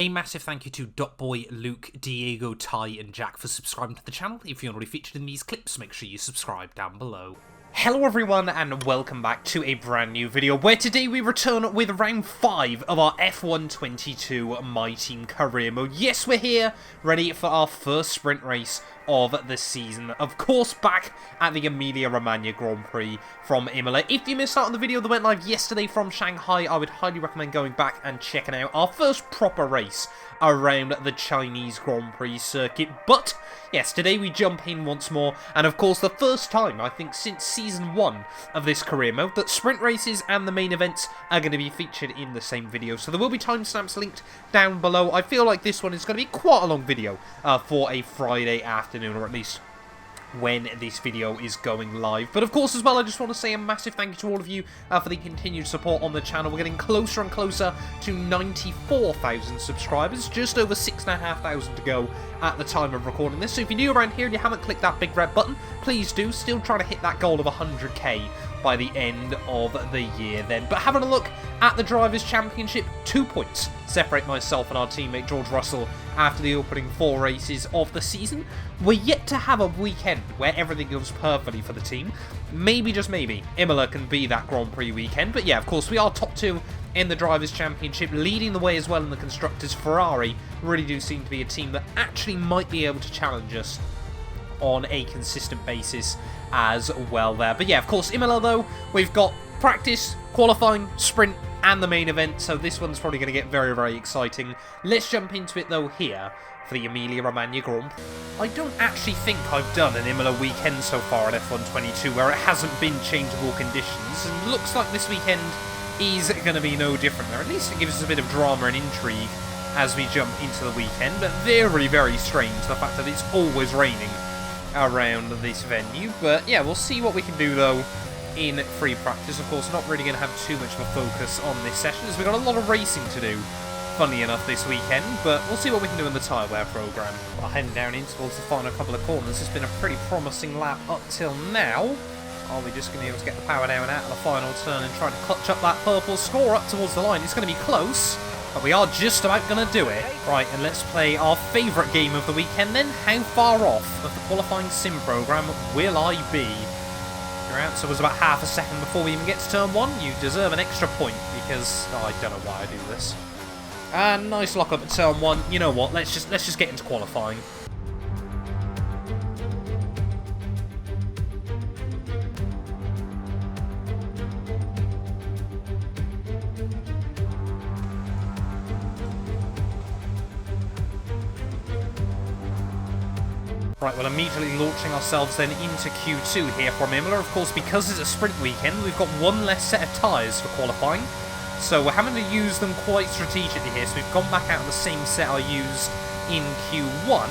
A massive thank you to Dotboy, Luke, Diego, Ty, and Jack for subscribing to the channel. If you're not already featured in these clips, make sure you subscribe down below. Hello everyone, and welcome back to a brand new video, where today we return with round 5 of our F1 22 My Team career mode. Yes, we're here, ready for our first sprint race of the season. Of course, back at the Emilia-Romagna Grand Prix from Imola. If you missed out on the video that went live yesterday from Shanghai, I would highly recommend going back and checking out our first proper race around the Chinese Grand Prix circuit. But yes, today we jump in once more, and of course the first time, I think, since Season 1 of this career mode, that sprint races and the main events are going to be featured in the same video. So there will be timestamps linked down below. I feel like this one is going to be quite a long video for a Friday afternoon, or at least when this video is going live. But of course, as well, I just want to say a massive thank you to all of you for the continued support on the channel. We're getting closer and closer to 94,000 subscribers, just over 6,500 to go at the time of recording this. So if you're new around here and you haven't clicked that big red button, please do. Still trying to hit that goal of 100k by the end of the year then. But having a look at the Drivers' Championship, 2 points separate myself and our teammate George Russell after the opening 4 races of the season. We're yet to have a weekend where everything goes perfectly for the team. Maybe, just maybe, Imola can be that Grand Prix weekend. But yeah, of course, we are top 2 in the Drivers' Championship, leading the way as well in the Constructors. Ferrari really do seem to be a team that actually might be able to challenge us on a consistent basis as well there. But yeah, of course, Imola though, we've got practice, qualifying, sprint, and the main event, so this one's probably going to get very, very exciting. Let's jump into it though here for the Emilia-Romagna Grand Prix. I don't actually think I've done an Imola weekend so far at F1 22 where it hasn't been changeable conditions, and looks like this weekend is going to be no different there. At least it gives us a bit of drama and intrigue as we jump into the weekend, but very, very strange the fact that it's always raining around this venue. But yeah, we'll see what we can do though in free practice. Of course, not really going to have too much of a focus on this session as we've got a lot of racing to do, funny enough, this weekend, but we'll see what we can do in the tyre wear programme. Well, heading down in towards the final couple of corners. It's been a pretty promising lap up till now. Are we just going to be able to get the power down out of the final turn and try to clutch up that purple score up towards the line? It's going to be close, but we are just about going to do it. Right, and let's play our favourite game of the weekend then. How far off of the qualifying sim programme will I be? Your answer was about half a second before we even get to turn 1. You deserve an extra point because I don't know why I do this. And nice lock up at turn 1. You know what? Let's just get into qualifying. Right, well, immediately launching ourselves then into Q2 here from Imola. Of course, because it's a sprint weekend, we've got one less set of tyres for qualifying. So we're having to use them quite strategically here. So we've gone back out of the same set I used in Q1.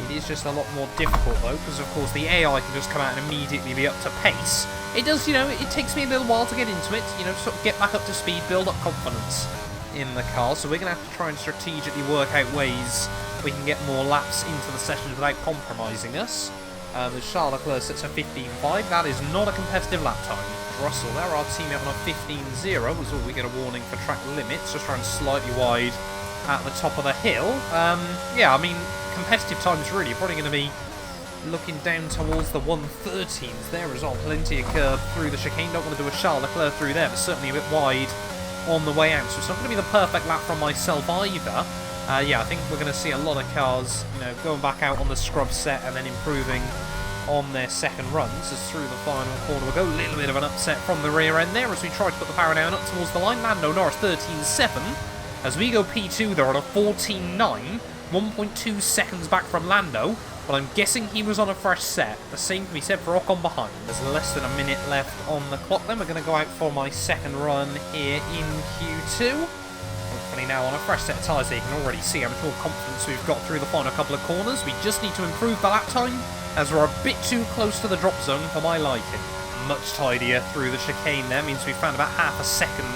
It is just a lot more difficult, though, because, of course, the AI can just come out and immediately be up to pace. It does, you know, it takes me a little while to get into it, you know, sort of get back up to speed, build up confidence in the car. So we're going to have to try and strategically work out ways we can get more laps into the session without compromising us. As Charles Leclerc sits at 15.5, that is not a competitive lap time. Russell there, our teammate on a 15.0, as well we get a warning for track limits, just running slightly wide at the top of the hill. Yeah, I mean, competitive times really probably going to be looking down towards the 113s there as well. Plenty of curb through the chicane. Don't want to do a Charles Leclerc through there, but certainly a bit wide on the way out. So it's not going to be the perfect lap from myself either. Yeah, I think we're going to see a lot of cars, you know, going back out on the scrub set and then improving on their second runs as through the final corner we'll go. A little bit of an upset from the rear end there as we try to put the power down up towards the line. Lando Norris 13.7 as we go P2. They're on a 14.9, 1.2 seconds back from Lando, but I'm guessing he was on a fresh set. The same can be said for Ocon behind. There's less than a minute left on the clock then. We're going to go out for my second run here in Q2. Hopefully now on a fresh set of tyres there, you can already see how much more confidence we've got through the final couple of corners. We just need to improve the lap time as we're a bit too close to the drop zone for my liking. Much tidier through the chicane there, means we found about half a second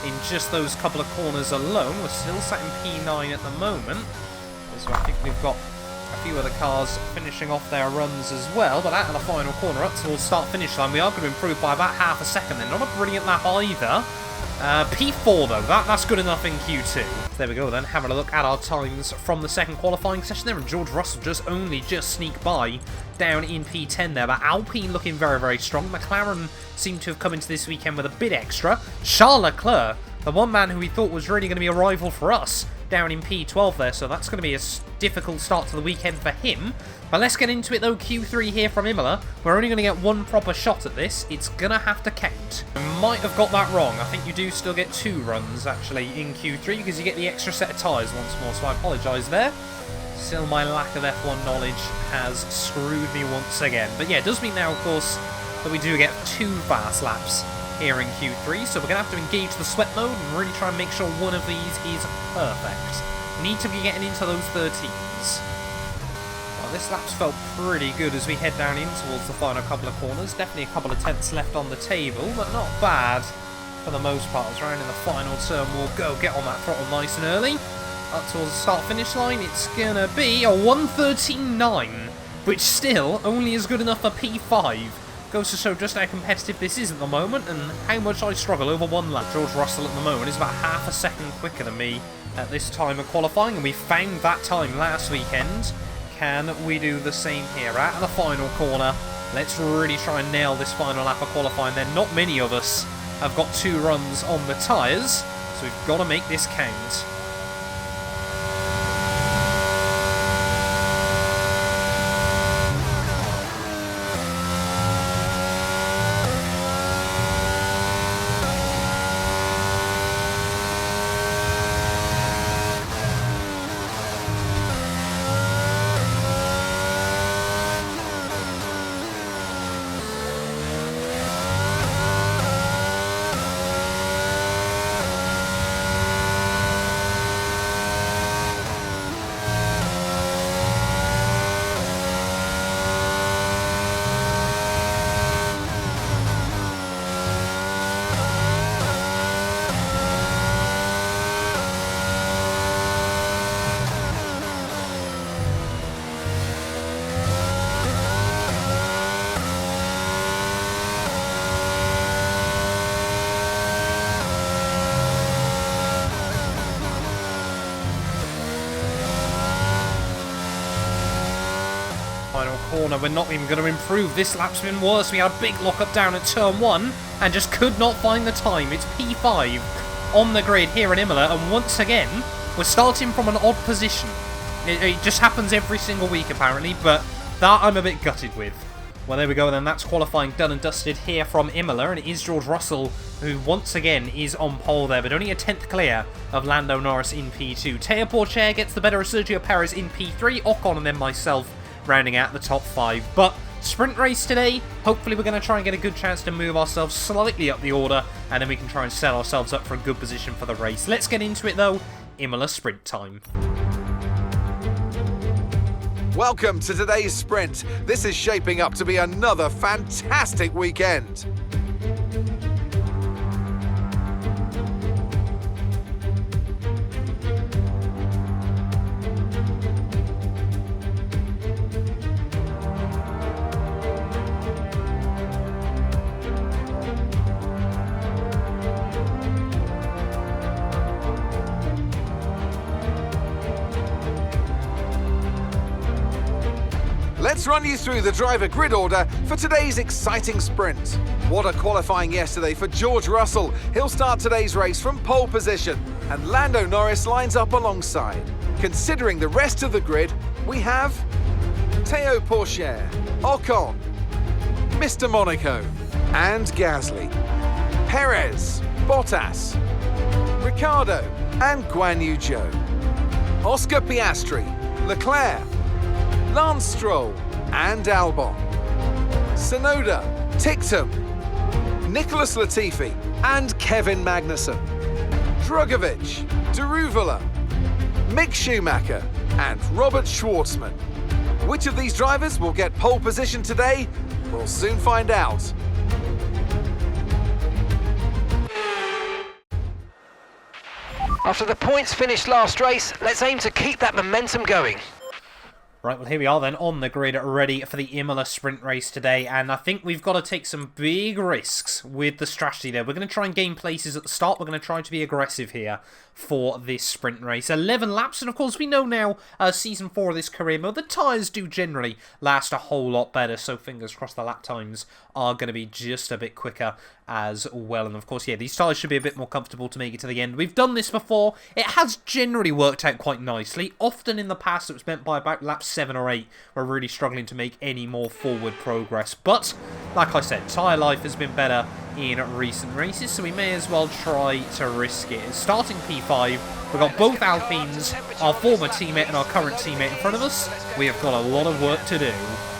in just those couple of corners alone. We're still sat in P9 at the moment, so I think we've got a few other cars finishing off their runs as well. But out of the final corner up towards start-finish line, we are going to improve by about half a second then. Not a brilliant lap either. P4 though, that's good enough in Q2. There we go then, having a look at our times from the second qualifying session there, and George Russell just sneaked by down in P10 there, but Alpine looking very, very strong. McLaren seemed to have come into this weekend with a bit extra. Charles Leclerc, the one man who we thought was really going to be a rival for us, down in P12 there, so that's going to be a difficult start to the weekend for him. But let's get into it though. Q3 here from Imola. We're only going to get one proper shot at this. It's going to have to count. I might have got that wrong. I think you do still get 2 runs actually in Q3 because you get the extra set of tyres once more, so I apologise there. Still, my lack of F1 knowledge has screwed me once again. But yeah, it does mean now, of course, that we do get 2 fast laps here in Q3, so we're going to have to engage the sweat mode and really try and make sure one of these is perfect. Need to be getting into those 13s. Well, this lap's felt pretty good as we head down in towards the final couple of corners. Definitely a couple of tenths left on the table, but not bad for the most part. As around in the final turn, we'll go get on that throttle nice and early. Up towards the start-finish line, it's going to be a 1:13.9, which still only is good enough for P5. Goes to show just how competitive this is at the moment and how much I struggle over one lap. George Russell at the moment is about half a second quicker than me at this time of qualifying, and we found that time last weekend. Can we do the same here at the final corner? Let's really try and nail this final lap of qualifying then. Not many of us have got 2 runs on the tyres, so we've got to make this count. Final corner, we're not even going to improve. This lap's been worse. We had a big lock-up down at turn 1 and just could not find the time. It's P5 on the grid here in Imola, and once again, we're starting from an odd position. It just happens every single week apparently, but that I'm a bit gutted with. Well, there we go then. That's qualifying done and dusted here from Imola, and it is George Russell who once again is on pole there, but only a 10th clear of Lando Norris in P2. Teo Porcher gets the better of Sergio Perez in P3, Ocon and then myself rounding out the top 5. But sprint race today, hopefully we're going to try and get a good chance to move ourselves slightly up the order, and then we can try and set ourselves up for a good position for the race. Let's get into it though. Imola sprint time. Welcome to today's sprint. This is shaping up to be another fantastic weekend. Let's run you through the driver grid order for today's exciting sprint. What a qualifying yesterday for George Russell. He'll start today's race from pole position, and Lando Norris lines up alongside. Considering the rest of the grid, we have Teo Porcher, Ocon, Mr. Monaco, and Gasly, Perez, Bottas, Ricciardo, and Guan Yu Zhou, Oscar Piastri, Leclerc, Lance Stroll and Albon, Tsunoda, Tictum, Nicholas Latifi and Kevin Magnussen, Drugovich, Daruvala, Mick Schumacher and Robert Schwartzman. Which of these drivers will get pole position today? We'll soon find out. After the points finished last race, let's aim to keep that momentum going. Right, well, here we are then on the grid, ready for the Imola sprint race today, and I think we've got to take some big risks with the strategy there. We're going to try and gain places at the start. We're going to try to be aggressive here for this sprint race. 11 laps, and of course we know now, Season 4 of this career mode, the tyres do generally last a whole lot better, so fingers crossed the lap times are going to be just a bit quicker as well. And of course, yeah, these tyres should be a bit more comfortable to make it to the end. We've done this before. It has generally worked out quite nicely. Often in the past, it was meant by about lap 7 or 8, we're really struggling to make any more forward progress. But, like I said, tyre life has been better in recent races, so we may as well try to risk it. Starting P5, we've got both Alpines, our former teammate and our current teammate in front of us. We have got a lot of work to do.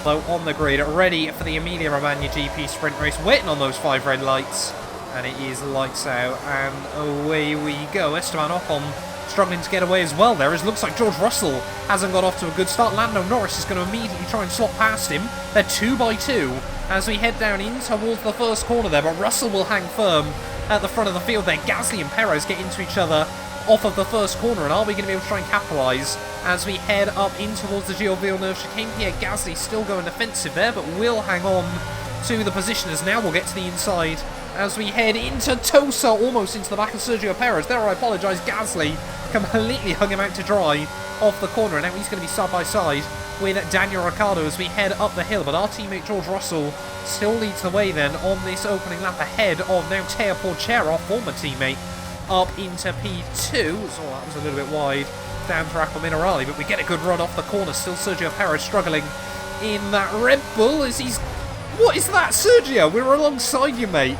So on the grid, ready for the Emilia-Romagna GP sprint race, waiting on those 5 red lights, and it is lights out, and away we go. Esteban Ocon struggling to get away as well there, as it looks like George Russell hasn't got off to a good start. Lando Norris is going to immediately try and slot past him. They're 2 by 2 as we head down in towards the first corner there, but Russell will hang firm at the front of the field there. Gasly and Perez get into each other off of the first corner, and are we going to be able to try and capitalise as we head up in towards the Gilles Villeneuve chicane? Pierre Gasly still going defensive there, but will hang on to the positioners. Now we'll get to the inside as we head into Tosa, almost into the back of Sergio Perez. There, I apologise, Gasly completely hung him out to dry off the corner, and now he's going to be side by side with Daniel Ricciardo as we head up the hill. But our teammate George Russell still leads the way then on this opening lap ahead of now Teo Porcher, our former teammate, up into P2. So that was a little bit wide down to Aqua Minerali, but we get a good run off the corner. Still Sergio Perez struggling in that Red Bull as he's... What is that, Sergio? We're alongside you, mate.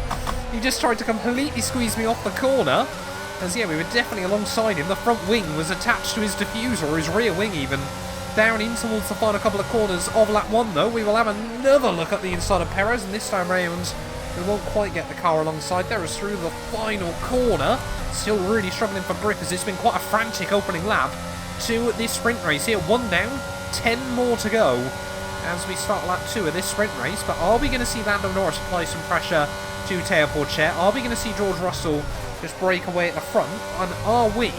He just tried to completely squeeze me off the corner. As, yeah, we were definitely alongside him. The front wing was attached to his diffuser, or his rear wing even. Down in towards the final couple of corners of lap 1, though. We will have another look at the inside of Perez, and this time round we won't quite get the car alongside there, as through the final corner. Still really struggling for grip, as it's been quite a frantic opening lap to this sprint race here. 1 down, 10 more to go as we start lap 2 of this sprint race. But are we going to see Lando Norris apply some pressure to Teo Porcher? Are we going to see George Russell just break away at the front? And are we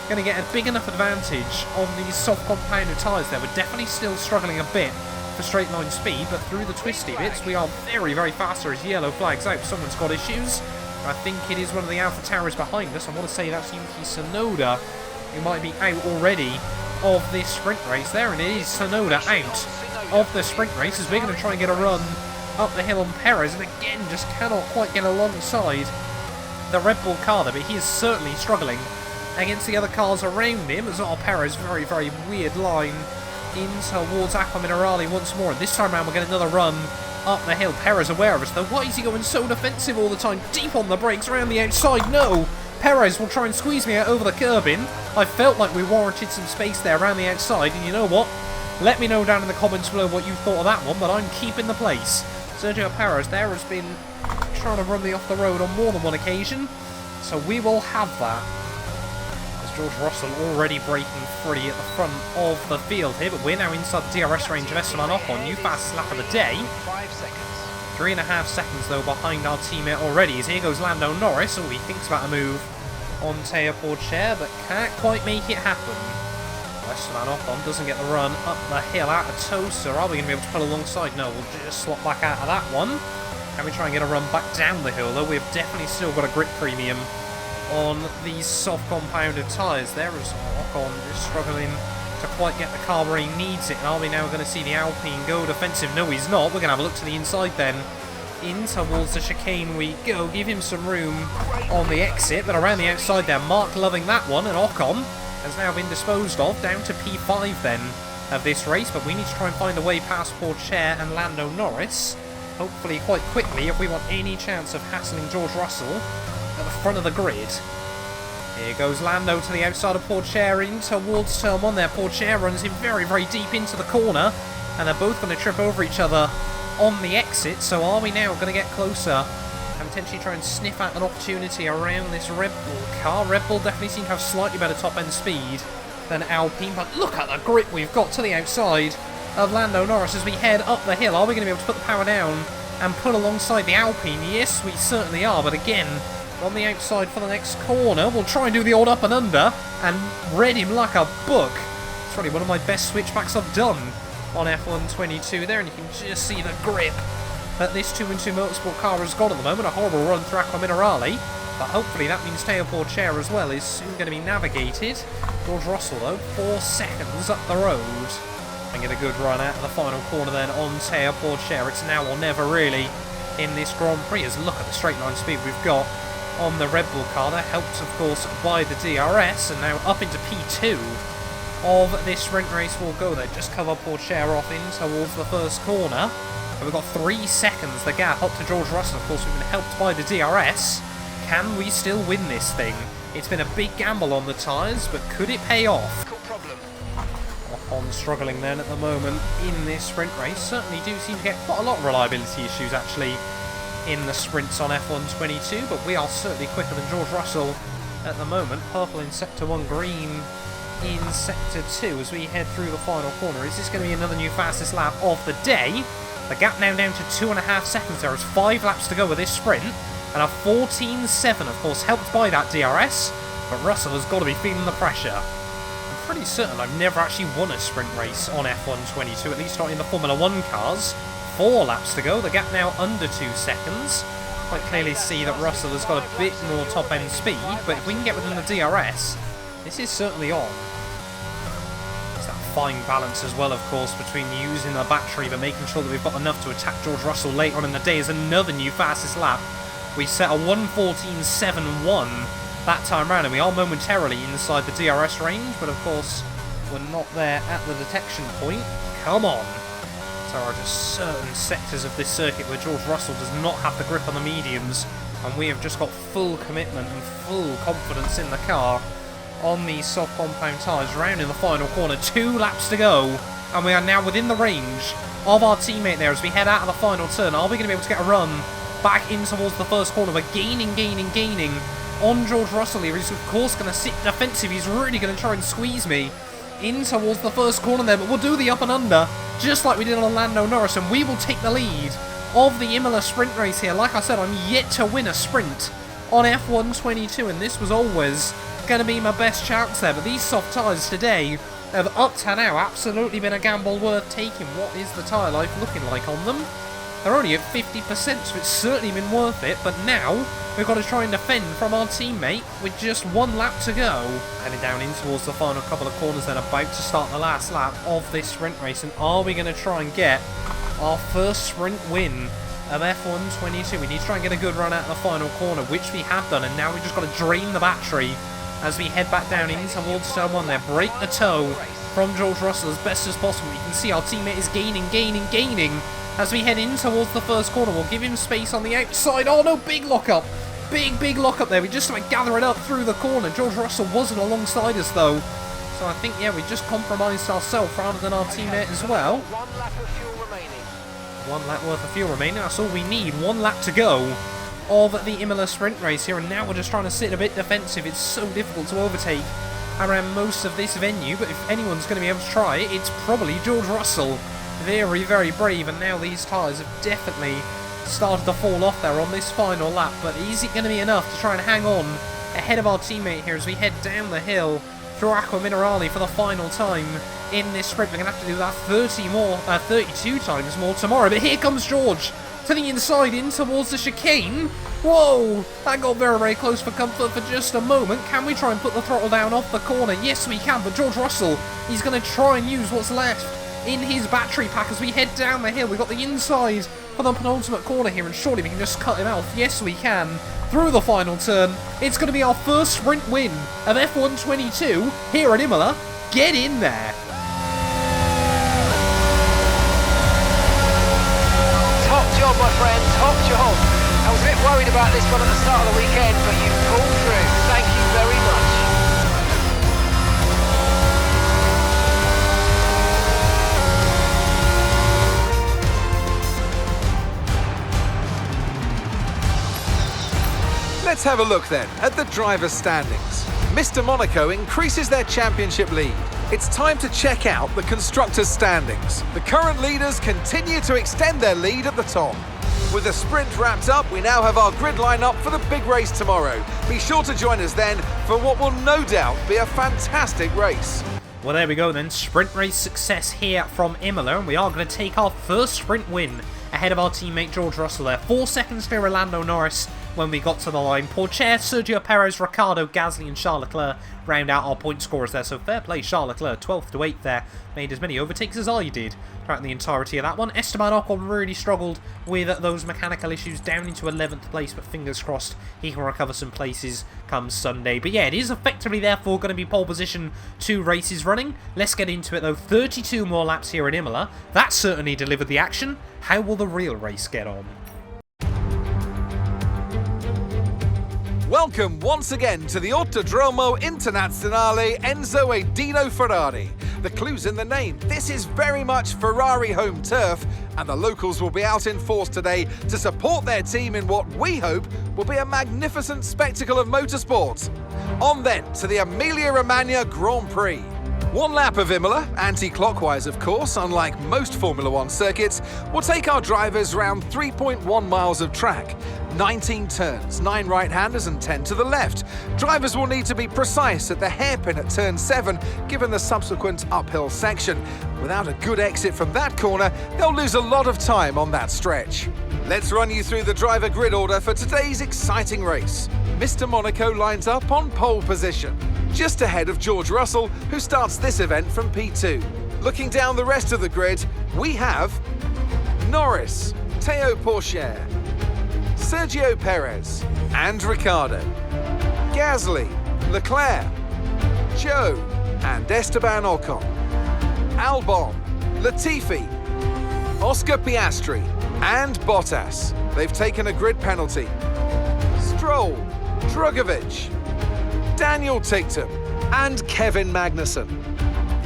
going to get a big enough advantage on these soft compounded tyres there? We're definitely still struggling a bit for straight line speed, but through the twisty bits we are very, very fast as yellow flags out. Someone's got issues. I think it is one of the Alpha Towers behind us. I want to say that's Yuki Tsunoda, who might be out already of this sprint race there, and it is Tsunoda out of the sprint race as we're going to try and get a run up the hill on Perez, and again just cannot quite get alongside the Red Bull car there, but he is certainly struggling against the other cars around him. As our Perez, very, very weird line in towards Aqua Minerali once more, and this time around we'll get another run up the hill. Perez aware of us though. Why is he going so defensive all the time? Deep on the brakes around the outside. No! Perez will try and squeeze me out over the curbing. I felt like we warranted some space there around the outside, and you know what? Let me know down in the comments below what you thought of that one, but I'm keeping the place. Sergio Perez there has been trying to run me off the road on more than one occasion, so we will have that. As George Russell already breaking free at the front of the field here, but we're now inside the DRS range of Esteban Ocon, new fastest lap of the day. 3.5 seconds though behind our teammate already, as here goes Lando Norris. Oh, he thinks about a move on Teo Porcher, but can't quite make it happen. Esteban Ocon doesn't get the run up the hill out of Tosa. Are we going to be able to pull alongside? No, we'll just slot back out of that one. Can we try and get a run back down the hill, though? We've definitely still got a grip premium on these soft compounded tyres there, as Ocon is struggling to quite get the car where he needs it. And are we now going to see the Alpine go defensive? No, he's not. We're going to have a look to the inside then. In towards the chicane we go. Give him some room on the exit, but around the outside there, Mark loving that one, and Ocon has now been disposed of, down to P5 then of this race. But we need to try and find a way past Porcher and Lando Norris, hopefully quite quickly, if we want any chance of hassling George Russell at the front of the grid. Here goes Lando to the outside of Porcher in towards turn 1 there. Porcher runs him very, very deep into the corner, and they're both going to trip over each other on the exit. So are we now going to get closer and potentially try and sniff out an opportunity around this Red Bull car? Red Bull definitely seem to have slightly better top end speed than Alpine, but look at the grip we've got to the outside of Lando Norris as we head up the hill. Are we going to be able to put the power down and put alongside the Alpine? Yes, we certainly are, but again, on the outside for the next corner, we'll try and do the old up and under and read him like a book probably one of my best switchbacks I've done on F1 22 there, and you can just see the grip that this 2-in-2 Motorsport car has got at the moment. A horrible run through Aqua Minerale, but hopefully that means tailboard chair as well is soon going to be navigated. George Russell though, 4 seconds up the road. And get a good run out of the final corner then on tailboard chair. It's now or never really in this Grand Prix, as look at the straight line speed we've got on the Red Bull car. That helped of course by the DRS, and now up into P2 of this sprint race will go there. Just cover Porcher off in towards the first corner. And we've got 3 seconds the gap up to George Russell. Of course, we've been helped by the DRS. Can we still win this thing? It's been a big gamble on the tyres, but could it pay off? Cool problem. Ocon struggling then at the moment in this sprint race. Certainly do seem to get quite a lot of reliability issues actually in the sprints on F1 22, but we are certainly quicker than George Russell at the moment. Purple in Sector 1, green in Sector 2 as we head through the final corner. Is this going to be another new fastest lap of the day? The gap now down to 2.5 seconds. There is 5 laps to go with this sprint, and a 14.7, of course, helped by that DRS, but Russell has got to be feeling the pressure. I'm pretty certain I've never actually won a sprint race on F1 22, at least not in the Formula 1 cars. 4 laps to go, the gap now under 2 seconds. Quite clearly see that Russell has got a bit more top-end speed, but if we can get within the DRS, this is certainly on. It's that fine balance as well, of course, between using the battery but making sure that we've got enough to attack George Russell later on in the day. Is another new fastest lap. We set a 1:14.71 that time round, and we are momentarily inside the DRS range, but of course we're not there at the detection point. Come on. There are just certain sectors of this circuit where George Russell does not have the grip on the mediums, and we have just got full commitment and full confidence in the car on these soft compound tyres. Round in the final corner, 2 laps to go, and we are now within the range of our teammate there as we head out of the final turn. Are we going to be able to get a run back in towards the first corner? We're gaining on George Russell here. He's of course going to sit defensive. He's really going to try and squeeze me in towards the first corner there, but we'll do the up and under just like we did on Lando Norris, and we will take the lead of the Imola sprint race here. Like I said, I'm yet to win a sprint on F1 22, and this was always going to be my best chance there, but these soft tyres today have up to now absolutely been a gamble worth taking. What is the tyre life looking like on them? They're only at 50%, so it's certainly been worth it, but now we've got to try and defend from our teammate with just 1 lap to go. Heading down in towards the final couple of corners then, about to start the last lap of this sprint race, and are we going to try and get our first sprint win of F1 22? We need to try and get a good run out of the final corner, which we have done, and now we've just got to drain the battery as we head back down in towards turn 1 there. Break the toe from George Russell as best as possible. You can see our teammate is gaining as we head in towards the first corner. We'll give him space on the outside. Oh no, big lockup. Big lockup there. We just might gather it up through the corner. George Russell wasn't alongside us though. So I think, yeah, we just compromised ourselves rather than our teammate as well. 1 lap of fuel remaining. 1 lap worth of fuel remaining. That's all we need. 1 lap to go of the Imola sprint race here. And now we're just trying to sit a bit defensive. It's so difficult to overtake around most of this venue. But if anyone's going to be able to try it, it's probably George Russell. Very brave, and now these tyres have definitely started to fall off there on this final lap, but is it going to be enough to try and hang on ahead of our teammate here as we head down the hill through Aqua Minerale for the final time in this sprint? We're going to have to do that 32 times more tomorrow, but here comes George to the inside in towards the chicane. Whoa, that got very close for comfort for just a moment. Can we try and put the throttle down off the corner? Yes, we can, but George Russell, he's going to try and use what's left in his battery pack as we head down the hill. We've got the inside for the penultimate corner here, and surely we can just cut him off. Yes, we can. Through the final turn, it's going to be our first sprint win of F1 22 here at Imola. Get in there. Top job, my friend, top job. I was a bit worried about this one at the start of the weekend, but you pulled through. Thank you very much. Let's have a look then at the driver's standings. Mr. Monaco increases their championship lead. It's time to check out the constructors' standings. The current leaders continue to extend their lead at the top. With the sprint wrapped up, we now have our grid line up for the big race tomorrow. Be sure to join us then for what will no doubt be a fantastic race. Well, there we go then. Sprint race success here from Imola, and we are going to take our first sprint win ahead of our teammate George Russell there. 4 seconds clear of Lando Norris when we got to the line. Pourchaire, Sergio Perez, Ricciardo, Gasly and Charles Leclerc round out our point scorers there. So fair play, Charles Leclerc, 12th to 8th there. Made as many overtakes as I did throughout the entirety of that one. Esteban Ocon really struggled with those mechanical issues, down into 11th place, but fingers crossed he can recover some places come Sunday. But yeah, it is effectively therefore going to be pole position 2 races running. Let's get into it though. 32 more laps here in Imola. That certainly delivered the action. How will the real race get on? Welcome once again to the Autodromo Internazionale Enzo e Dino Ferrari. The clue's in the name. This is very much Ferrari home turf, and the locals will be out in force today to support their team in what we hope will be a magnificent spectacle of motorsport. On then to the Emilia-Romagna Grand Prix. 1 lap of Imola, anti-clockwise of course, unlike most Formula 1 circuits, will take our drivers round 3.1 miles of track. 19 turns, 9 right-handers and 10 to the left. Drivers will need to be precise at the hairpin at turn 7, given the subsequent uphill section. Without a good exit from that corner, they'll lose a lot of time on that stretch. Let's run you through the driver grid order for today's exciting race. Mr. Monaco lines up on pole position, just ahead of George Russell, who starts this event from P2. Looking down the rest of the grid, we have Norris, Théo Pourchaire, Sergio Perez and Ricciardo, Gasly, Leclerc, Joe and Esteban Ocon, Albon, Latifi, Oscar Piastri and Bottas. They've taken a grid penalty. Stroll, Drugovich, Daniel Ticktum and Kevin Magnussen.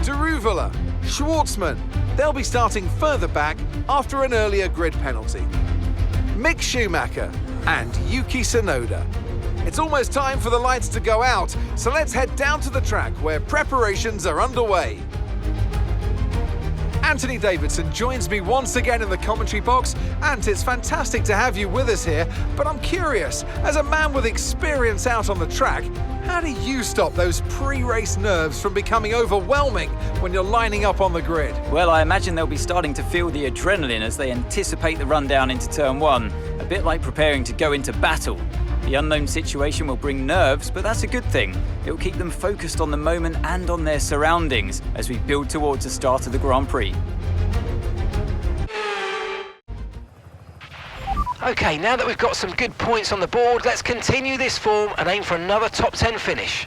Deruvula, Schwartzman, they'll be starting further back after an earlier grid penalty. Mick Schumacher and Yuki Tsunoda. It's almost time for the lights to go out, so let's head down to the track where preparations are underway. Anthony Davidson joins me once again in the commentary box. Ant, it's fantastic to have you with us here, but I'm curious, as a man with experience out on the track, how do you stop those pre-race nerves from becoming overwhelming when you're lining up on the grid? Well, I imagine they'll be starting to feel the adrenaline as they anticipate the run down into turn 1, a bit like preparing to go into battle. The unknown situation will bring nerves, but that's a good thing. It will keep them focused on the moment and on their surroundings as we build towards the start of the Grand Prix. Okay, now that we've got some good points on the board, let's continue this form and aim for another top 10 finish.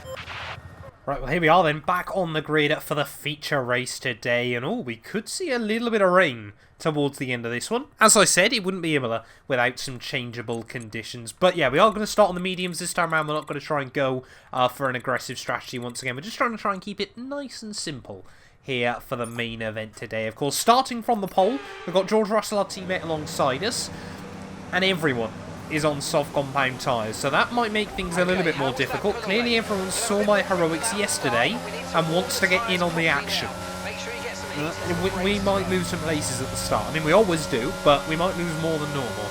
Right, well here we are then, back on the grid for the feature race today, and we could see a little bit of rain towards the end of this one. As I said, it wouldn't be Imola without some changeable conditions, but yeah, we are going to start on the mediums this time around. We're not going to try and go for an aggressive strategy once again. We're just trying to keep it nice and simple here for the main event today. Of course, starting from the pole, we've got George Russell, our teammate, alongside us, and everyone is on soft compound tyres, so that might make things a little bit more difficult. Clearly everyone saw my heroics yesterday and wants to get in on the action. We might lose some places at the start. I mean, we always do, but we might lose more than normal.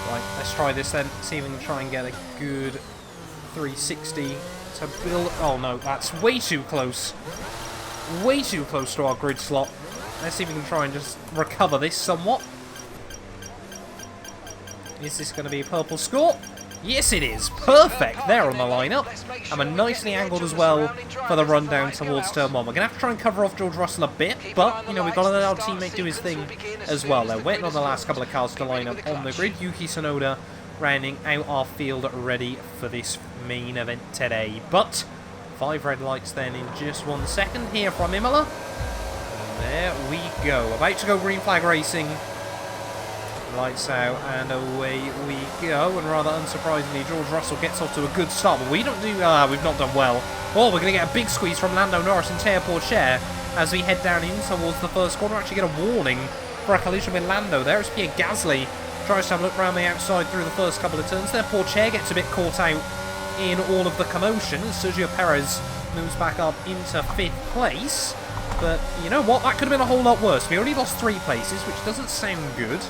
Right, let's try this then, see if we can try and get a good 360 to build. Oh no, that's way too close. Way too close to our grid slot. Let's see if we can try and just recover this somewhat. Is this going to be a purple score? Yes, it is. Perfect. There on the lineup. And we're nicely angled as well for the run down towards turn 1. We're going to have to try and cover off George Russell a bit, but, you know, we've got to let our teammate do his thing as well. They're waiting on the last couple of cars to line up on the grid. Yuki Tsunoda rounding out our field ready for this main event today. But 5 red lights then in just 1 second here from Imola. And there we go. About to go green flag racing. Lights out and away we go, and rather unsurprisingly George Russell gets off to a good start, but we don't do, we've not done well. Oh, we're going to get a big squeeze from Lando Norris and Théo Pourchaire as we head down in towards the first corner. Actually get a warning for a collision with Lando there as Pierre Gasly tries to have a look around the outside through the first couple of turns there. Pourchaire gets a bit caught out in all of the commotion as Sergio Perez moves back up into 5th place, but you know what, that could have been a whole lot worse. We already lost 3 places, which doesn't sound good.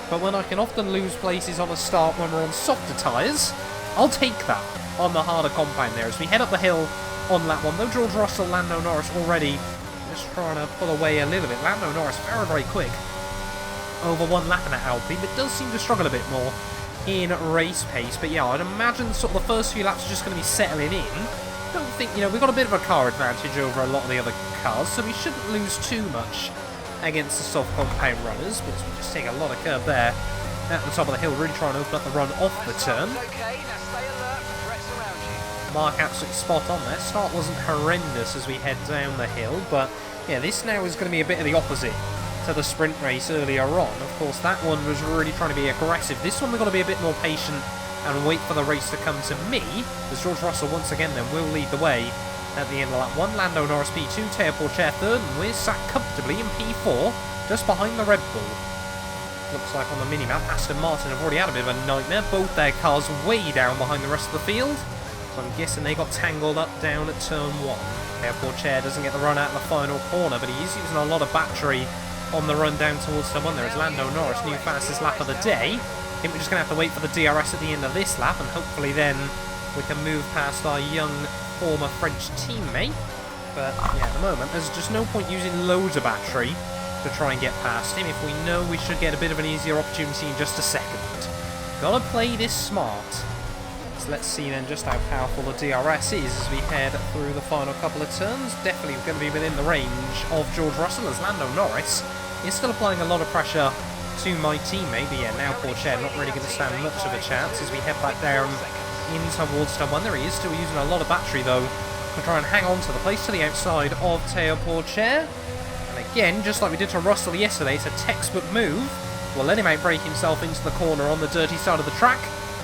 But when I can often lose places on a start when we're on softer tyres, I'll take that on the harder compound there as we head up the hill on lap 1, though George Russell, Lando Norris already just trying to pull away a little bit. Lando Norris very, very quick over 1 lap in that Alpine, but does seem to struggle a bit more in race pace. But yeah, I'd imagine sort of the first few laps are just going to be settling in. Don't think, you know, we've got a bit of a car advantage over a lot of the other cars, so we shouldn't lose too much against the soft compound runners, but we just take a lot of curb there at the top of the hill, really trying to open up the run off the turn. Mark absolutely spot on there. Start wasn't horrendous as we head down the hill, but yeah, this now is going to be a bit of the opposite to the sprint race earlier on. Of course, that one was really trying to be aggressive. This one we've got to be a bit more patient and wait for the race to come to me, as George Russell once again then will lead the way at the end of lap 1. Lando Norris P2, Teo Porcher 3rd, and we're sat comfortably in P4, just behind the Red Bull. Looks like on the minimap, Aston Martin have already had a bit of a nightmare. Both their cars way down behind the rest of the field, so I'm guessing they got tangled up down at turn 1. Teo Porcher doesn't get the run out of the final corner, but he is using a lot of battery on the run down towards turn 1. There is Lando Norris, new fastest lap of the day. I think we're just going to have to wait for the DRS at the end of this lap, and hopefully then we can move past our young former French teammate. But yeah, at the moment, there's just no point using loads of battery to try and get past him if we know we should get a bit of an easier opportunity in just a second. Gotta play this smart. So let's see then just how powerful the DRS is as we head through the final couple of turns. Definitely going to be within the range of George Russell, as Lando Norris is still applying a lot of pressure to my teammate. But yeah, now Porcher not really going to stand much of a chance as we head back down in towards turn 1. There he is, still using a lot of battery though to try and hang on to the place to the outside of Teo Porcher. And again, just like we did to Russell yesterday, it's a textbook move. We'll let him outbrake himself into the corner on the dirty side of the track,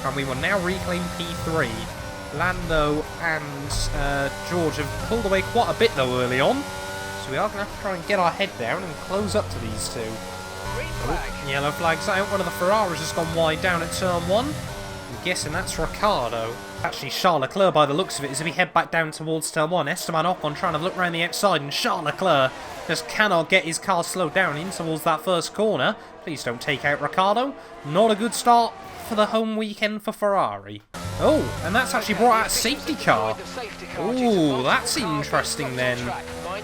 and we will now reclaim P3. Lando and George have pulled away quite a bit though early on, so we are going to have to try and get our head down and close up to these two. Oh, yellow flag's out. One of the Ferraris has gone wide down at turn 1. I'm guessing that's Ricciardo. Actually, Charles Leclerc by the looks of it, as we head back down towards turn 1. Esteban Ocon trying to look around the outside, and Charles Leclerc just cannot get his car slowed down in towards that first corner. Please don't take out Ricciardo. Not a good start for the home weekend for Ferrari. Oh, and that's actually brought out a safety car. Oh, that's interesting then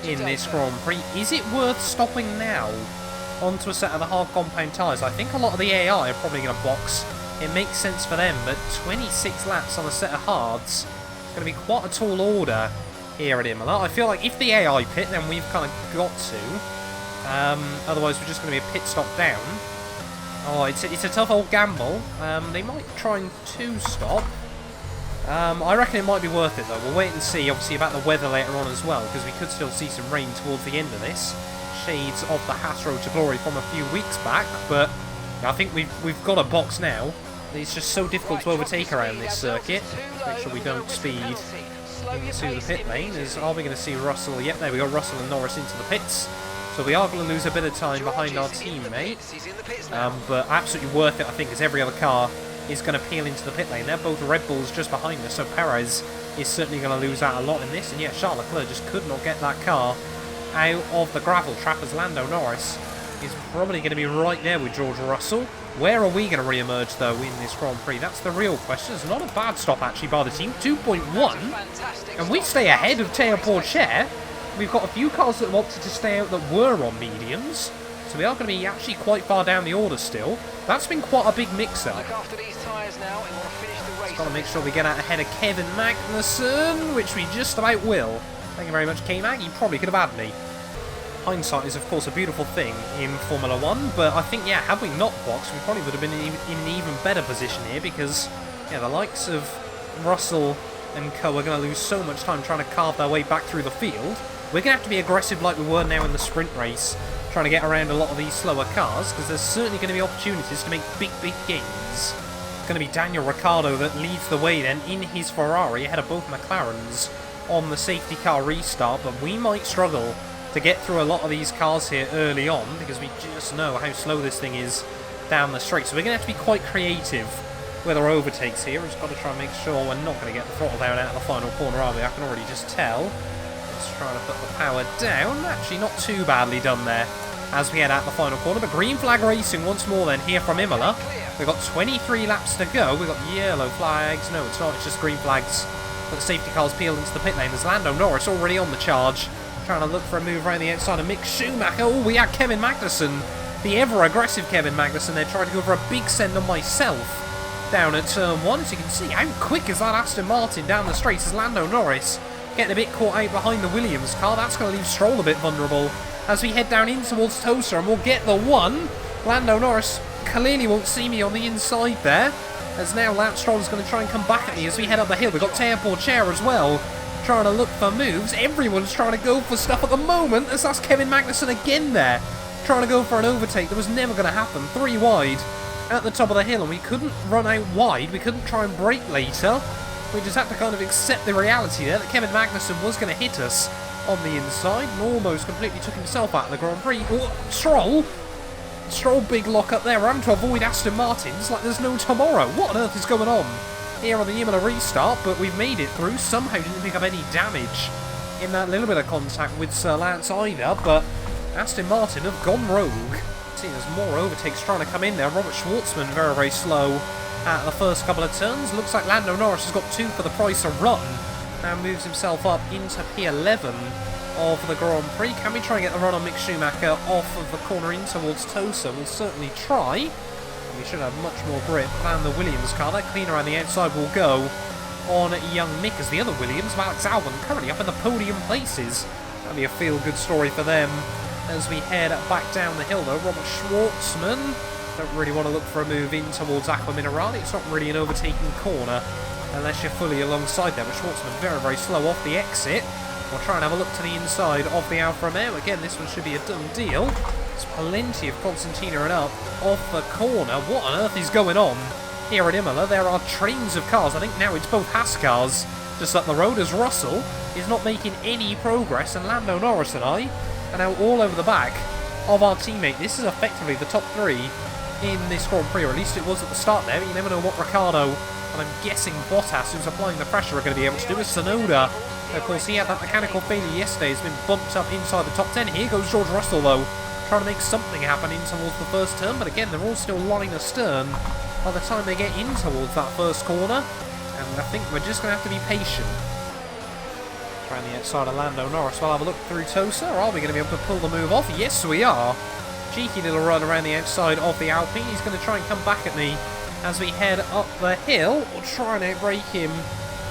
in this Grand Prix. Is it worth stopping now onto a set of the hard compound tyres? I think a lot of the AI are probably going to box. It makes sense for them, but 26 laps on a set of hards is going to be quite a tall order here at Imola. I feel like if the AI pit, then we've kind of got to. Otherwise, we're just going to be a pit stop down. Oh, it's a tough old gamble. They might try and two-stop. I reckon it might be worth it, though. We'll wait and see, obviously, about the weather later on as well, because we could still see some rain towards the end of this. Shades of the Haas Road to Glory from a few weeks back, but I think we've got a box now. It's just so difficult to overtake around this circuit. Make sure we don't speed into the pit lane. Are we going to see Russell? Yep, there we go, Russell and Norris into the pits. So we are going to lose a bit of time behind our teammate. But absolutely worth it, I think, as every other car is going to peel into the pit lane. They're both Red Bulls just behind us, so Perez is certainly going to lose out a lot in this. And yet Charles Leclerc just could not get that car out of the gravel trap, as Lando Norris is probably going to be right there with George Russell. Where are we going to re-emerge, though, in this Grand Prix? That's the real question. It's not a bad stop, actually, by the team. 2.1. And we stay ahead of Teo Porcher. We've got a few cars that wanted to stay out that were on mediums. So we are going to be actually quite far down the order still. That's been quite a big mix-up. Got to make sure we get out ahead of Kevin Magnussen, which we just about will. Thank you very much, K-Mag. You probably could have had me. Hindsight is, of course, a beautiful thing in Formula 1, but I think, yeah, had we not boxed, we probably would have been in an even better position here, because, yeah, the likes of Russell and co are going to lose so much time trying to carve their way back through the field. We're going to have to be aggressive like we were now in the sprint race, trying to get around a lot of these slower cars, because there's certainly going to be opportunities to make big gains. It's going to be Daniel Ricciardo that leads the way then in his Ferrari ahead of both McLarens on the safety car restart, but we might struggle to get through a lot of these cars here early on, because we just know how slow this thing is down the straight. So we're going to have to be quite creative with our overtakes here. We've just got to try and make sure we're not going to get the throttle down out of the final corner, are we? I can already just tell. Let's try to put the power down. Actually, not too badly done there as we head out the final corner. But green flag racing once more then here from Imola. We've got 23 laps to go. We've got yellow flags. No, it's not. It's just green flags but the safety car's peeled into the pit lane. There's Lando Norris already on the charge, trying to look for a move around the outside of Mick Schumacher. Oh, we had Kevin Magnussen, the ever-aggressive Kevin Magnussen there, trying to go for a big send on myself down at turn 1. As you can see, how quick is that Aston Martin down the straight as Lando Norris getting a bit caught out behind the Williams car. That's going to leave Stroll a bit vulnerable as we head down in towards Tosa, and we'll get the 1. Lando Norris clearly won't see me on the inside there, as now Lance Stroll is going to try and come back at me as we head up the hill. We've got Teo Porcher as well, trying to look for moves. Everyone's trying to go for stuff at the moment, as that's Kevin Magnussen again there, trying to go for an overtake that was never going to happen. 3 wide at the top of the hill, and we couldn't run out wide. We couldn't try and brake later. We just had to kind of accept the reality there that Kevin Magnussen was going to hit us on the inside, and almost completely took himself out of the Grand Prix. Oh, Stroll, big lock up there. We're having to avoid Aston Martins like there's no tomorrow. What on earth is going on here on the Imola restart? But we've made it through. Somehow didn't pick up any damage in that little bit of contact with Sir Lance either, but Aston Martin have gone rogue. See, there's more overtakes trying to come in there. Robert Schwartzman very, very slow at the first couple of turns. Looks like Lando Norris has got 2 for the price of run. Now moves himself up into P11 of the Grand Prix. Can we try and get the run on Mick Schumacher off of the corner in towards Tosa? We'll certainly try. And we should have much more grip than the Williams car. That clean around the outside will go on young Mick, as the other Williams, Alex Albon, currently up in the podium places. That'll be a feel-good story for them. As we head back down the hill though, Robert Schwartzman don't really want to look for a move in towards Aqua Minerale. It's not really an overtaking corner unless you're fully alongside there, but Schwartzman very, very slow off the exit. We'll try and have a look to the inside of the Alfa Romeo. Again, this one should be a done deal. There's plenty of Constantina and up off the corner. What on earth is going on here at Imola? There are trains of cars. I think now it's both Haas cars just up the road, as Russell is not making any progress, and Lando Norris and I are now all over the back of our teammate. This is effectively the top 3 in this Grand Prix, or at least it was at the start there. You never know what Ricciardo, and I'm guessing Bottas, who's applying the pressure, are going to be able to do. As Tsunoda, of course, he had that mechanical failure yesterday, has been bumped up inside the top 10. Here goes George Russell though, trying to make something happen in towards the first turn, but again, they're all still line astern by the time they get in towards that first corner, and I think we're just going to have to be patient. Around the outside of Lando Norris, we'll have a look through Tosa. Are we going to be able to pull the move off? Yes, we are. Cheeky little run around the outside of the Alpine. He's going to try and come back at me as we head up the hill. We'll try and outbrake him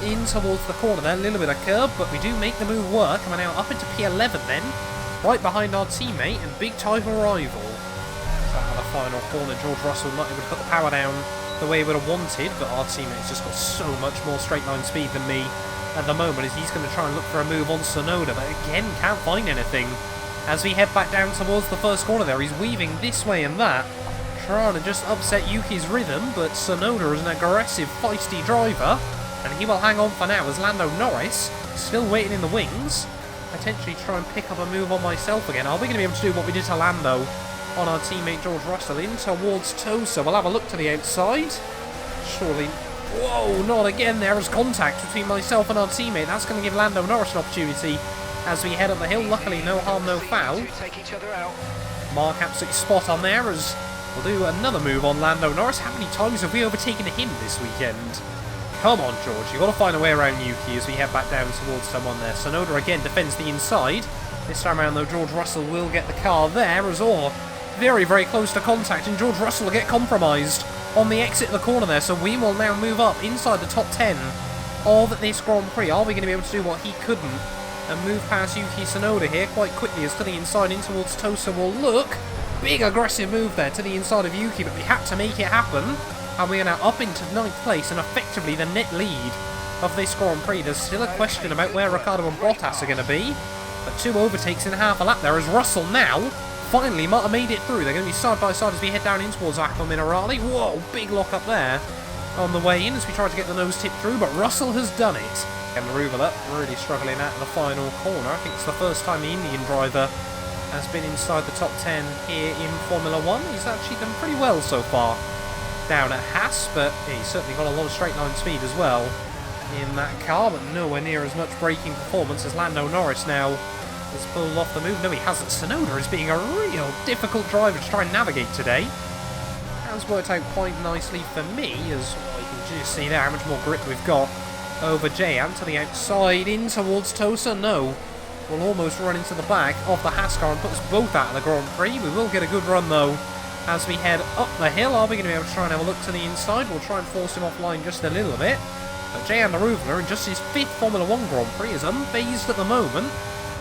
in towards the corner there. A little bit of curb, but we do make the move work. And we're now up into P11 then, right behind our teammate and big title rival. So at the final corner, George Russell not able to put the power down the way he would have wanted, but our teammate's just got so much more straight line speed than me at the moment, as he's going to try and look for a move on Tsunoda, but again can't find anything. As we head back down towards the first corner there, he's weaving this way and that, trying to just upset Yuki's rhythm, but Tsunoda is an aggressive, feisty driver, and he will hang on for now as Lando Norris, still waiting in the wings, potentially try and pick up a move on myself again. Are we going to be able to do what we did to Lando on our teammate George Russell in towards Tosa? We'll have a look to the outside. Surely... Whoa, not again. There is contact between myself and our teammate. That's going to give Lando Norris an opportunity as we head up the hill. Luckily, no harm, no foul. Mark absolutely spot on there as we'll do another move on Lando Norris. How many times have we overtaken him this weekend? Come on, George. You've got to find a way around Yuki as we head back down towards someone there. Tsunoda again defends the inside. This time around, though, George Russell will get the car there as all very, very close to contact, and George Russell will get compromised on the exit of the corner there, so we will now move up inside the top 10 of this Grand Prix. Are we going to be able to do what he couldn't and move past Yuki Tsunoda here quite quickly as to the inside in towards Tosa will look? Big aggressive move there to the inside of Yuki, but we had to make it happen, and we are now up into 9th place and effectively the net lead of this Grand Prix. There's still a question about where Ricciardo and Bottas are going to be, but 2 overtakes in half a lap there as Russell now finally might have made it through. They're going to be side by side as we head down in towards Aqua Minerale. Whoa, big lock up there on the way in as we try to get the nose tip through, but Russell has done it. And Maruvela really struggling at the final corner. I think it's the first time the Indian driver has been inside the top 10 here in Formula 1. He's actually done pretty well so far down at Haas, but he's certainly got a lot of straight line speed as well in that car, but nowhere near as much braking performance as Lando Norris now has pulled off the move. No, he hasn't. Tsunoda is being a real difficult driver to try and navigate today. Has worked out quite nicely for me, as you can just see there how much more grip we've got over Jayan to the outside, in towards Tosa. No, we'll almost run into the back of the Haas car and put us both out of the Grand Prix. We will get a good run, though, as we head up the hill. Are we going to be able to try and have a look to the inside? We'll try and force him offline just a little bit. But Jayan Aruvula, in just his 5th Formula 1 Grand Prix, is unfazed at the moment.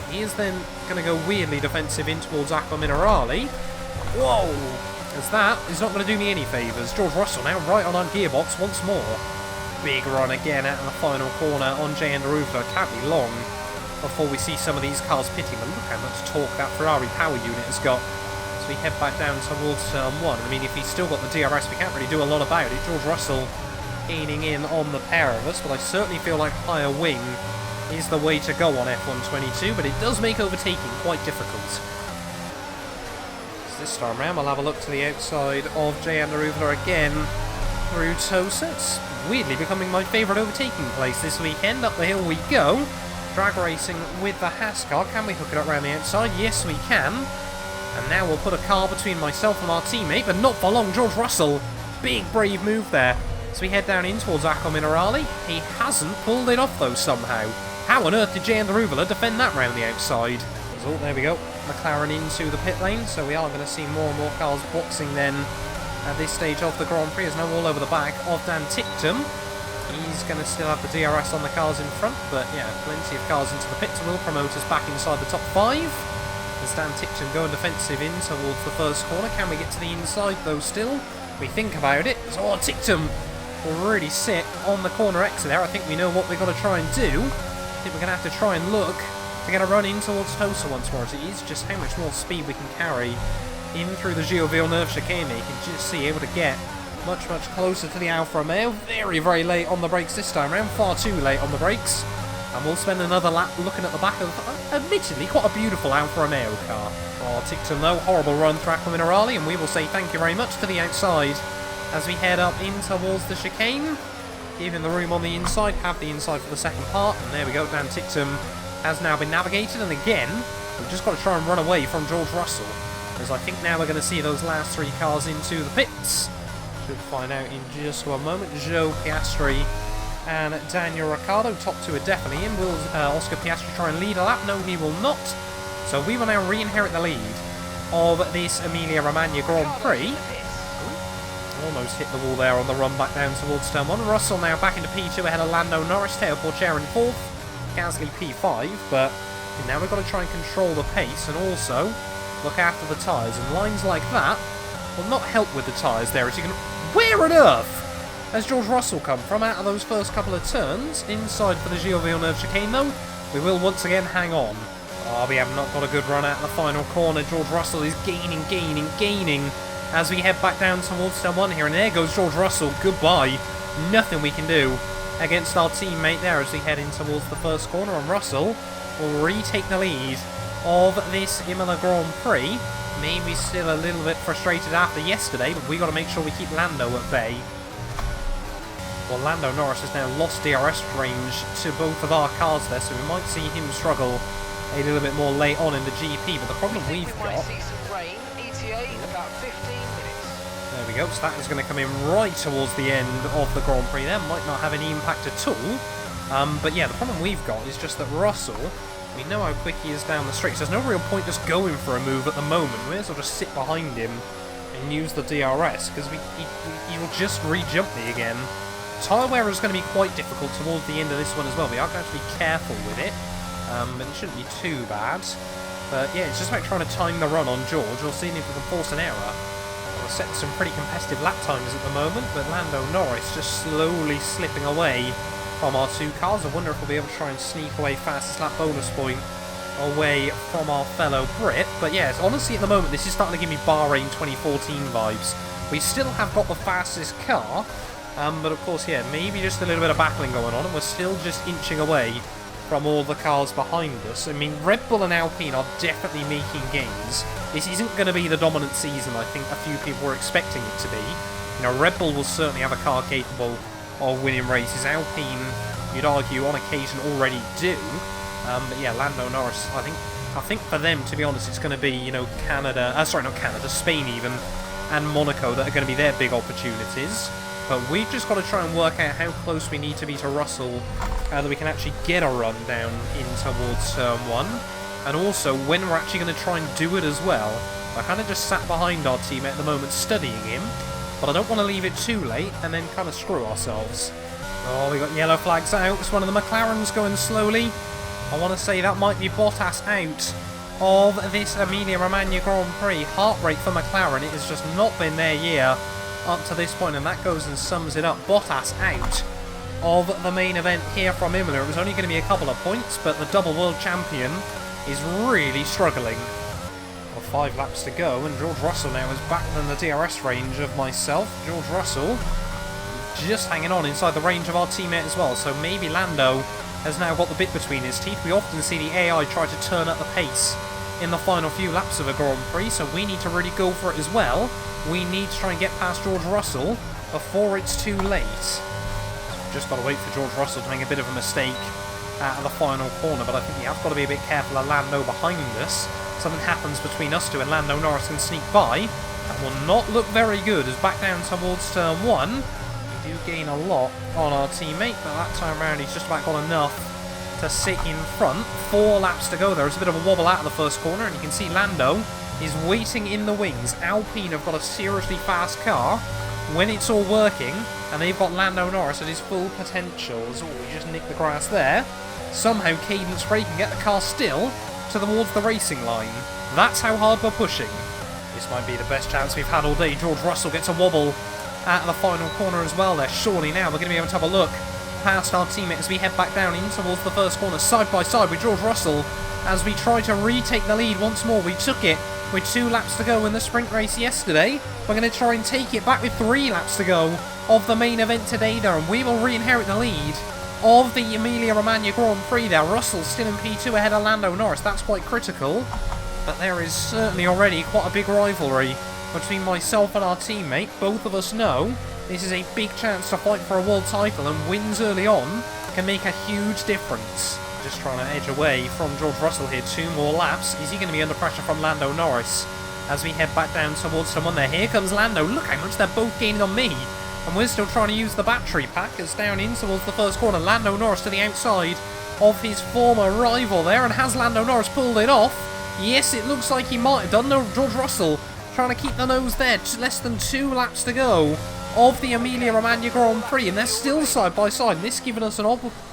He is then going to go weirdly defensive in towards Aqua Minerale. Whoa! As that is not going to do me any favours. George Russell now right on gearbox once more. Big run again out of the final corner on Jayan Aruvula. Can't be long before we see some of these cars pitting. But look how much torque that Ferrari power unit has got. So we head back down towards turn 1. I mean, if he's still got the DRS, we can't really do a lot about it. George Russell gaining in on the pair of us, but I certainly feel like higher wing is the way to go on F122, but it does make overtaking quite difficult. So this time around, we'll have a look to the outside of Jayan Aruvula again through Tosa. It's weirdly becoming my favourite overtaking place this weekend. Up the hill we go. Drag racing with the Haas car. Can we hook it up around the outside? Yes, we can. And now we'll put a car between myself and our teammate, but not for long. George Russell, big brave move there. So we head down in towards Aqua Minerale. He hasn't pulled it off though somehow. How on earth did Jayan Aruvula defend that round the outside? Oh, there we go. McLaren into the pit lane, so we are going to see more and more cars boxing then at this stage of the Grand Prix. Is now all over the back of Dan Ticktum. He's going to still have the DRS on the cars in front, but yeah, plenty of cars into the pits will promote us back inside the top 5. As Dan Ticktum going defensive in towards the first corner. Can we get to the inside though still? We think about it. Oh, Ticktum will really sit on the corner exit there. I think we know what we've got to try and do. I think we're going to have to try and look to get a run in towards Tosa once more. It is just how much more speed we can carry in through the Gilles Villeneuve chicane. You can just see able to get much, much closer to the Alfa Romeo. Very, very late on the brakes this time around. Far too late on the brakes. And we'll spend another lap looking at the back of, admittedly, quite a beautiful Alfa Romeo car. Oh, Ticktum though, horrible run through Aqua Minerale, and we will say thank you very much to the outside as we head up in towards the chicane. Giving the room on the inside, have the inside for the second part, and there we go. Dan Ticktum has now been navigated, and again, we've just got to try and run away from George Russell, as I think now we're going to see those last 3 cars into the pits. Should find out in just one moment. Joe Piastri and Daniel Ricciardo, top 2 are definitely in. Will Oscar Piastri try and lead a lap? No, he will not. So we will now re-inherit the lead of this Emilia-Romagna Grand Prix. Almost hit the wall there on the run back down towards turn 1. Russell now back into P2 ahead of Lando Norris. Teo Porcher in 4th. Gasly P5. But now we've got to try and control the pace and also look after the tyres. And lines like that will not help with the tyres there. As you can... Where on earth has George Russell come from out of those first couple of turns? Inside for the Gilles Villeneuve chicane though. We will once again hang on. Oh, we have not got a good run out of the final corner. George Russell is gaining as we head back down towards turn 1 here. And there goes George Russell. Goodbye. Nothing we can do against our teammate there as we head in towards the first corner. And Russell will retake the lead of this Imola Grand Prix. Maybe still a little bit frustrated after yesterday, but we got to make sure we keep Lando at bay. Well, Lando Norris has now lost DRS range to both of our cars there, so we might see him struggle a little bit more late on in the GP. But the problem we've got... There we go, so that is going to come in right towards the end of the Grand Prix there. Might not have any impact at all. But yeah, the problem we've got is just that Russell, we know how quick he is down the straight, so there's no real point just going for a move at the moment. We may as well just sit behind him and use the DRS, because he will just re-jump me again. Tyre wear is going to be quite difficult towards the end of this one as well. We are going to have to be careful with it, but it shouldn't be too bad. But yeah, it's just about trying to time the run on George, or seeing if we can force an error. We're setting some pretty competitive lap times at the moment, but Lando Norris just slowly slipping away from our 2 cars. I wonder if we'll be able to try and sneak away fastest lap bonus point away from our fellow Brit. But yes, honestly at the moment this is starting to give me Bahrain 2014 vibes. We still have got the fastest car, but of course, yeah, maybe just a little bit of battling going on, and we're still just inching away from all the cars behind us. I mean, Red Bull and Alpine are definitely making gains. This isn't going to be the dominant season I think a few people were expecting it to be. You know, Red Bull will certainly have a car capable of winning races. Alpine, you'd argue, on occasion already do. But yeah, Lando Norris, I think for them, to be honest, it's going to be, you know, Canada, sorry, not Canada, Spain even, and Monaco that are going to be their big opportunities. But we've just got to try and work out how close we need to be to Russell that we can actually get a run down in towards turn 1. And also, when we're actually going to try and do it as well, I kind of just sat behind our teammate at the moment studying him, but I don't want to leave it too late and then kind of screw ourselves. Oh, we got yellow flags out. It's one of the McLarens going slowly. I want to say that might be Bottas out of this Emilia-Romagna Grand Prix. Heart rate for McLaren, it has just not been their year up to this point, and that goes and sums it up. Bottas out of the main event here from Imola. It was only going to be a couple of points, but the double world champion is really struggling. Well, 5 laps to go, and George Russell now is back within the DRS range of myself. George Russell just hanging on inside the range of our teammate as well, so maybe Lando has now got the bit between his teeth. We often see the AI try to turn up the pace in the final few laps of a Grand Prix, so we need to really go for it as well. We need to try and get past George Russell before it's too late. Just got to wait for George Russell to make a bit of a mistake at the final corner, but I think we have got to be a bit careful of Lando behind us. Something happens between us two and Lando Norris can sneak by. That will not look very good as back down towards turn 1. We do gain a lot on our teammate, but that time around he's just about got enough to sit in front. 4 laps to go. There's a bit of a wobble out of the first corner, and you can see Lando is waiting in the wings. Alpine have got a seriously fast car when it's all working, and they've got Lando Norris at his full potential. Oh, we just nicked the grass there. Somehow Cadence Ray can get the car still towards the racing line. That's how hard we're pushing. This might be the best chance we've had all day. George Russell gets a wobble at the final corner as well there. Surely now we're going to be able to have a look past our teammate as we head back down in towards the first corner, side by side with George Russell as we try to retake the lead once more. We took it with 2 laps to go in the sprint race yesterday. We're going to try and take it back with 3 laps to go of the main event today there, and we will re-inherit the lead of the Emilia-Romagna Grand Prix there. Russell still in P2 ahead of Lando Norris. That's quite critical, but there is certainly already quite a big rivalry between myself and our teammate. Both of us know this is a big chance to fight for a world title, and wins early on can make a huge difference. Just trying to edge away from George Russell here. 2 more laps. Is he going to be under pressure from Lando Norris as we head back down towards someone there? Here comes Lando. Look how much they're both gaining on me. And we're still trying to use the battery pack as down in towards the first corner. Lando Norris to the outside of his former rival there. And has Lando Norris pulled it off? Yes, it looks like he might have done. No, George Russell trying to keep the nose there. Less than 2 laps to go of the Emilia-Romagna Grand Prix. And they're still side by side. And this giving us an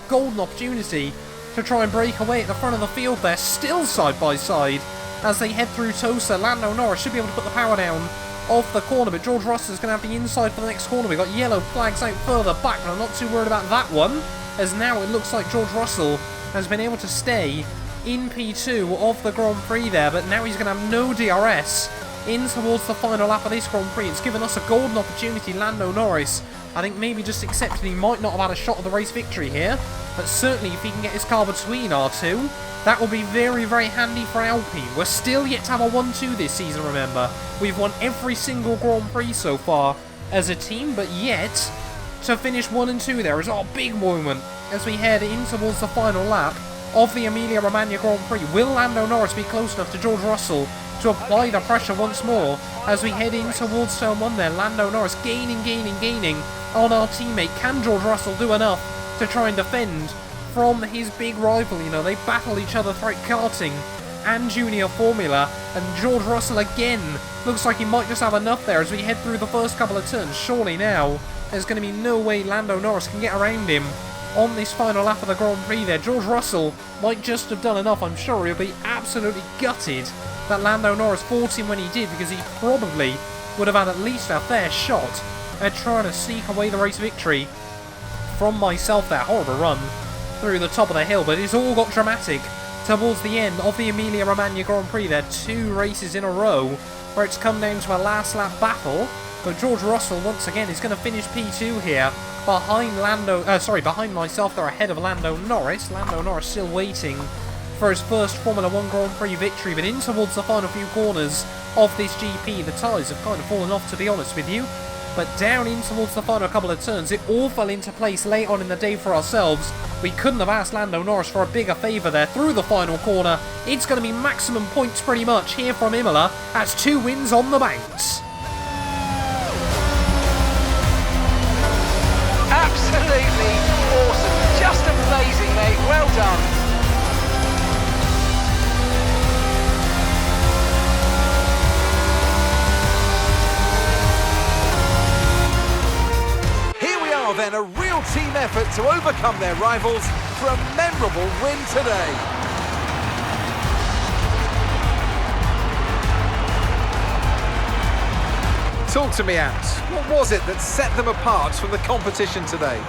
golden opportunity to try and break away at the front of the field there. Still side by side as they head through Tosa. Lando Norris should be able to put the power down off the corner, but George Russell is going to have the inside for the next corner. We've got yellow flags out further back, but I'm not too worried about that one, as now it looks like George Russell has been able to stay in P2 of the Grand Prix there, but now he's going to have no DRS in towards the final lap of this Grand Prix. It's given us a golden opportunity. Lando Norris, I think, maybe just accepted he might not have had a shot at the race victory here, but certainly if he can get his car between our two, that will be very, very handy for Alpine. We're still yet to have a 1-2 this season, remember. We've won every single Grand Prix so far as a team, but yet to finish 1 and 2 there is our big moment as we head in towards the final lap of the Emilia-Romagna Grand Prix. Will Lando Norris be close enough to George Russell to apply the pressure once more as we head in towards turn 1 there? Lando Norris gaining on our teammate. Can George Russell do enough to try and defend from his big rival? You know, they battle each other throughout karting and junior formula, and George Russell again looks like he might just have enough there as we head through the first couple of turns. Surely now there's going to be no way Lando Norris can get around him on this final lap of the Grand Prix there. George Russell might just have done enough. I'm sure he'll be absolutely gutted that Lando Norris fought him when he did, because he probably would have had at least a fair shot at trying to sneak away the race victory from myself there. Horrible run through the top of the hill, but it's all got dramatic towards the end of the Emilia-Romagna Grand Prix. There are 2 races in a row where it's come down to a last lap battle, but George Russell once again is going to finish P2 here behind behind myself. They're ahead of Lando Norris. Lando Norris still waiting for his first Formula 1 Grand Prix victory, but in towards the final few corners of this GP, the tyres have kind of fallen off, to be honest with you. But down in towards the final couple of turns, it all fell into place late on in the day for ourselves. We couldn't have asked Lando Norris for a bigger favour there through the final corner. It's going to be maximum points pretty much here from Imola. That's 2 wins on the bounce. real team effort to overcome their rivals for a memorable win today. Talk to me, Ant. What was it that set them apart from the competition today?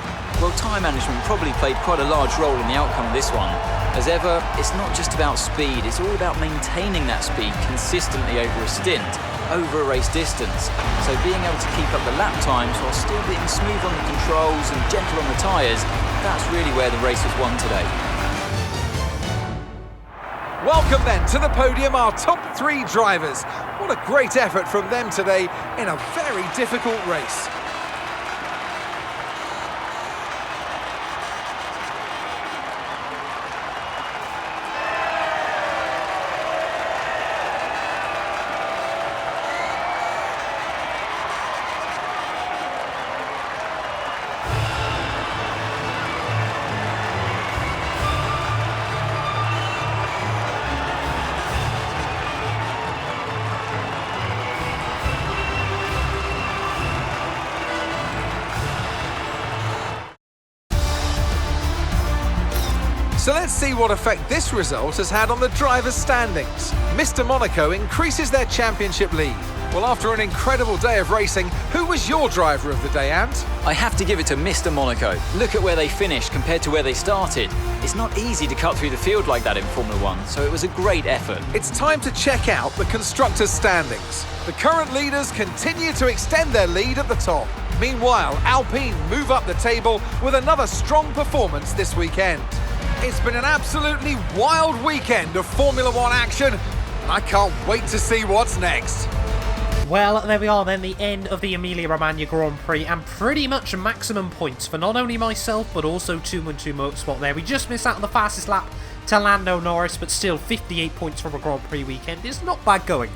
Well, time management probably played quite a large role in the outcome of this one. As ever, it's not just about speed, it's all about maintaining that speed consistently over a stint, over a race distance. So being able to keep up the lap times while still being smooth on the controls and gentle on the tyres, that's really where the race was won today. Welcome then to the podium, our top 3 drivers. What a great effort from them today in a very difficult race. So let's see what effect this result has had on the drivers' standings. Mr. Monaco increases their championship lead. Well, after an incredible day of racing, who was your driver of the day, Ant? I have to give it to Mr. Monaco. Look at where they finished compared to where they started. It's not easy to cut through the field like that in Formula 1, so it was a great effort. It's time to check out the constructors' standings. The current leaders continue to extend their lead at the top. Meanwhile, Alpine move up the table with another strong performance this weekend. It's been an absolutely wild weekend of Formula 1 action. I can't wait to see what's next. Well, there we are then, the end of the Emilia-Romagna Grand Prix, and pretty much maximum points for not only myself, but also 212 Motorsport there. We just missed out on the fastest lap to Lando Norris, but still 58 points from a Grand Prix weekend is not bad going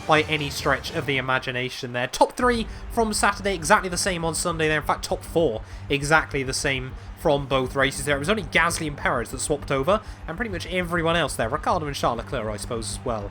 by any stretch of the imagination there. Top 3 from Saturday, exactly the same on Sunday there. In fact, top 4 exactly the same from both races there. It was only Gasly and Perez that swapped over, and pretty much everyone else there, Ricciardo and Charles Leclerc, I suppose, as well,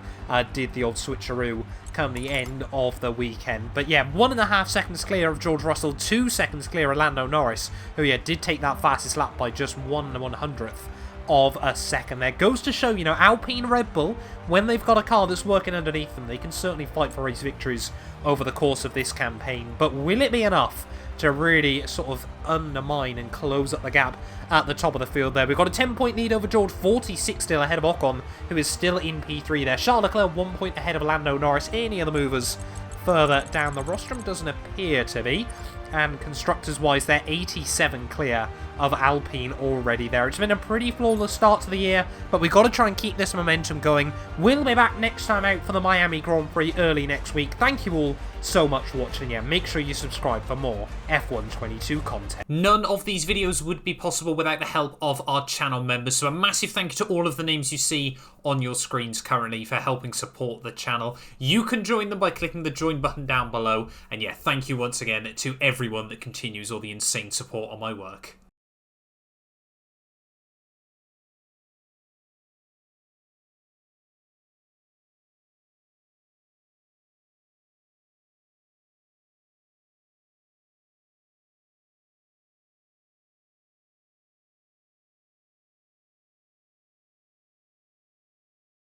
did the old switcheroo come the end of the weekend. But yeah, 1.5 seconds clear of George Russell, 2 seconds clear of Lando Norris, who yeah, did take that fastest lap by just 1/100th of a second there. Goes to show, you know, Alpine Red Bull, when they've got a car that's working underneath them, they can certainly fight for race victories over the course of this campaign. But will it be enough to really sort of undermine and close up the gap at the top of the field there? We've got a 10-point lead over George, 46 still ahead of Ocon, who is still in P3 there. Charles Leclerc 1 point ahead of Lando Norris. Any other movers further down the rostrum? Doesn't appear to be. And constructors-wise, they're 87 clear of Alpine already there. It's been a pretty flawless start to the year, but we've got to try and keep this momentum going. We'll be back next time out for the Miami Grand Prix early next week. Thank you all so much for watching. Yeah, make sure you subscribe for more F122 content. None of these videos would be possible without the help of our channel members, so a massive thank you to all of the names you see on your screens currently for helping support the channel. You can join them by clicking the join button down below, and yeah, thank you once again to everyone that continues all the insane support on my work.